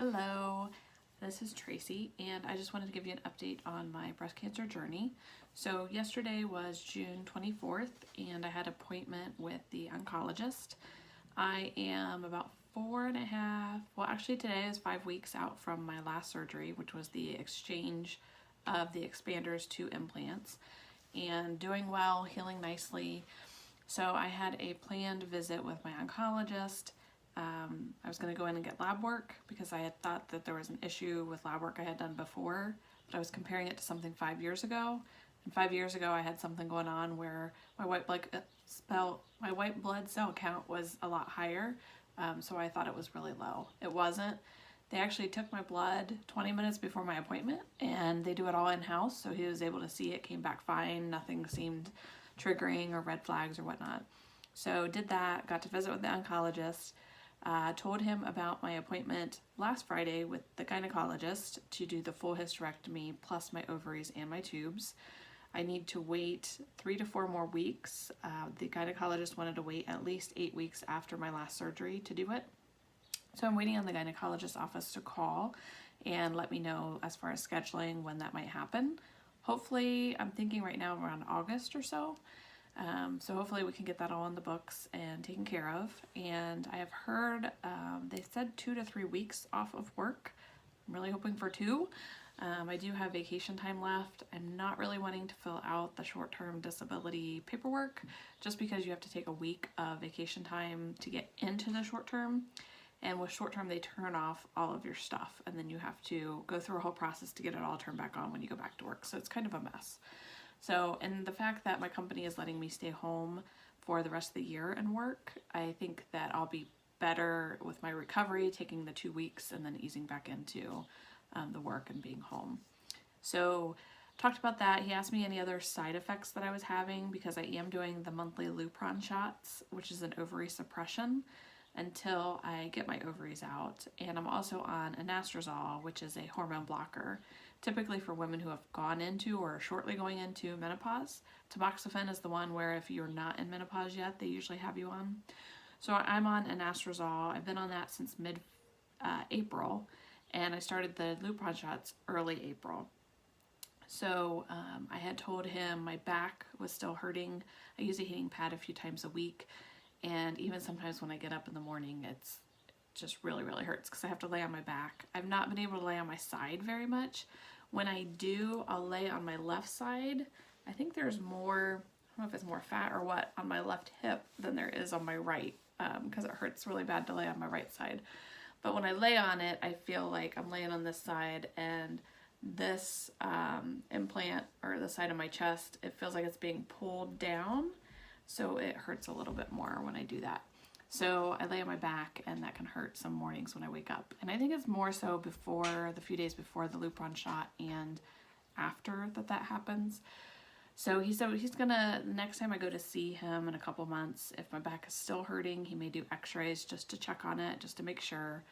Hello, this is Tracy, and I just wanted to give you an update on my breast cancer journey. So yesterday was June 24th, and I had an appointment with the oncologist. I am about 4.5, well actually today is 5 weeks out from my last surgery, which was the exchange of the expanders to implants, and doing well, healing nicely. So I had a planned visit with my oncologist. I was going to go in and get lab work because I had thought that there was an issue with lab work I had done before, but I was comparing it to something 5 years ago. And 5 years ago I had something going on where my white blood cell count was a lot higher, so I thought it was really low. It wasn't. They actually took my blood 20 minutes before my appointment, and they do it all in-house, so he was able to see it came back fine. Nothing seemed triggering or red flags or whatnot. So did that, got to visit with the oncologist. Told him about my appointment last Friday with the gynecologist to do the full hysterectomy plus my ovaries and my tubes. I need to wait 3 to 4 more weeks. The gynecologist wanted to wait at least 8 weeks after my last surgery to do it. So I'm waiting on the gynecologist's office to call and let me know as far as scheduling when that might happen. Hopefully, I'm thinking right now around August or so. So hopefully we can get that all in the books and taken care of. And I have heard, they said 2 to 3 weeks off of work. I'm really hoping for 2. I do have vacation time left. I'm not really wanting to fill out the short-term disability paperwork just because you have to take a week of vacation time to get into the short-term. And with short-term, they turn off all of your stuff, and then you have to go through a whole process to get it all turned back on when you go back to work. So it's kind of a mess. So, and the fact that my company is letting me stay home for the rest of the year and work, I think that I'll be better with my recovery, taking the 2 weeks and then easing back into the work and being home. So, talked about that. He asked me any other side effects that I was having because I am doing the monthly Lupron shots, which is an ovary suppression, until I get my ovaries out. And I'm also on anastrozole, which is a hormone blocker, typically for women who have gone into or are shortly going into menopause. Tamoxifen is the one where if you're not in menopause yet, they usually have you on. So I'm on anastrozole. I've been on that since mid-April, and I started the Lupron shots early April. So I had told him my back was still hurting. I use a heating pad a few times a week, and even sometimes when I get up in the morning, it's just really hurts because I have to lay on my back. I've not been able to lay on my side very much. When I do, I'll lay on my left side. I think there's more, I don't know if it's more fat or what, on my left hip than there is on my right, because it hurts really bad to lay on my right side. But when I lay on it, I feel like I'm laying on this side, and this implant, or the side of my chest, it feels like it's being pulled down. So it hurts a little bit more when I do that. So I lay on my back, and that can hurt some mornings when I wake up. And I think it's more so before, the few days before the Lupron shot and after that happens. So he said he's gonna, next time I go to see him in a couple months, if my back is still hurting, he may do x-rays just to check on it, just to make sure.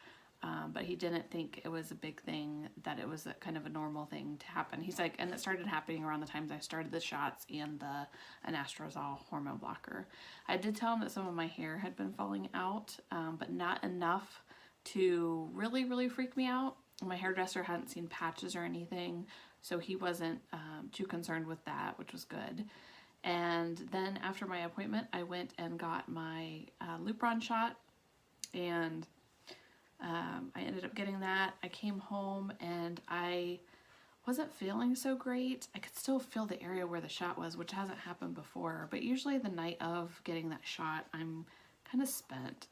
But he didn't think it was a big thing, that it was a kind of a normal thing to happen. He's like, and it started happening around the times I started the shots and the anastrozole hormone blocker. I did tell him that some of my hair had been falling out, but not enough to really freak me out. My hairdresser hadn't seen patches or anything, so he wasn't too concerned with that, which was good. And then after my appointment, I went and got my Lupron shot, and I ended up getting that. I came home and I wasn't feeling so great. I could still feel the area where the shot was, which hasn't happened before, but usually the night of getting that shot, I'm kind of spent.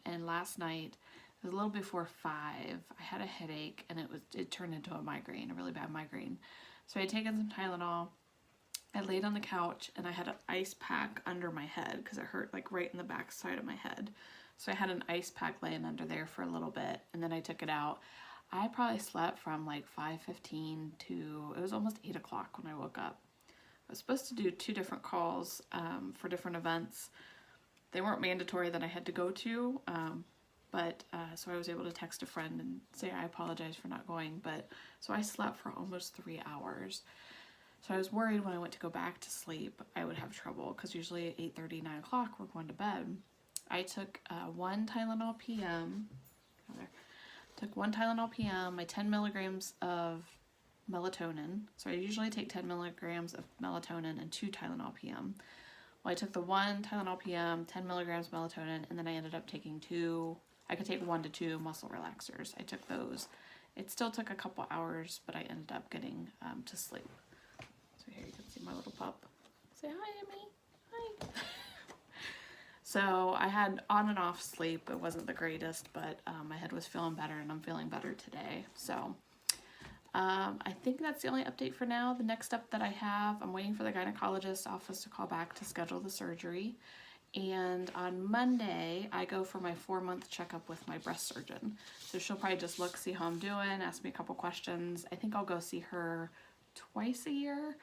And last night, it was a little before 5, I had a headache, and it turned into a migraine, a really bad migraine. So I had taken some Tylenol. I laid on the couch, and I had an ice pack under my head because it hurt like right in the back side of my head. So I had an ice pack laying under there for a little bit, and then I took it out. I probably slept from like 5:15 to, it was almost 8 o'clock when I woke up. I was supposed to do 2 different calls for different events. They weren't mandatory that I had to go to, so I was able to text a friend and say I apologize for not going. But so I slept for almost 3 hours. So I was worried when I went to go back to sleep I would have trouble, because usually at 8:30, 9 o'clock we're going to bed. I took 1 Tylenol PM, Took 1 Tylenol PM, my 10 milligrams of melatonin. So I usually take 10 milligrams of melatonin and 2 Tylenol PM. Well, I took the 1 Tylenol PM, 10 milligrams melatonin, and then I ended up taking 2, I could take 1 to 2 muscle relaxers. I took those. It still took a couple hours, but I ended up getting to sleep. So here you can see my little pup. Say hi, Emmy. Hi. So I had on and off sleep. It wasn't the greatest, but my head was feeling better, and I'm feeling better today. So I think that's the only update for now. The next step that I have, I'm waiting for the gynecologist's office to call back to schedule the surgery. And on Monday, I go for my 4-month checkup with my breast surgeon. So she'll probably just look, see how I'm doing, ask me a couple questions. I think I'll go see her twice a year,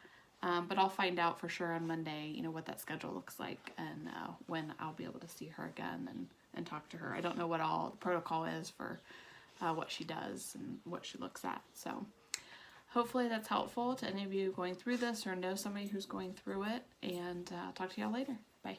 but I'll find out for sure on Monday, you know, what that schedule looks like and when I'll be able to see her again and talk to her. I don't know what all the protocol is for what she does and what she looks at. So hopefully that's helpful to any of you going through this or know somebody who's going through it. And I'll talk to y'all later. Bye.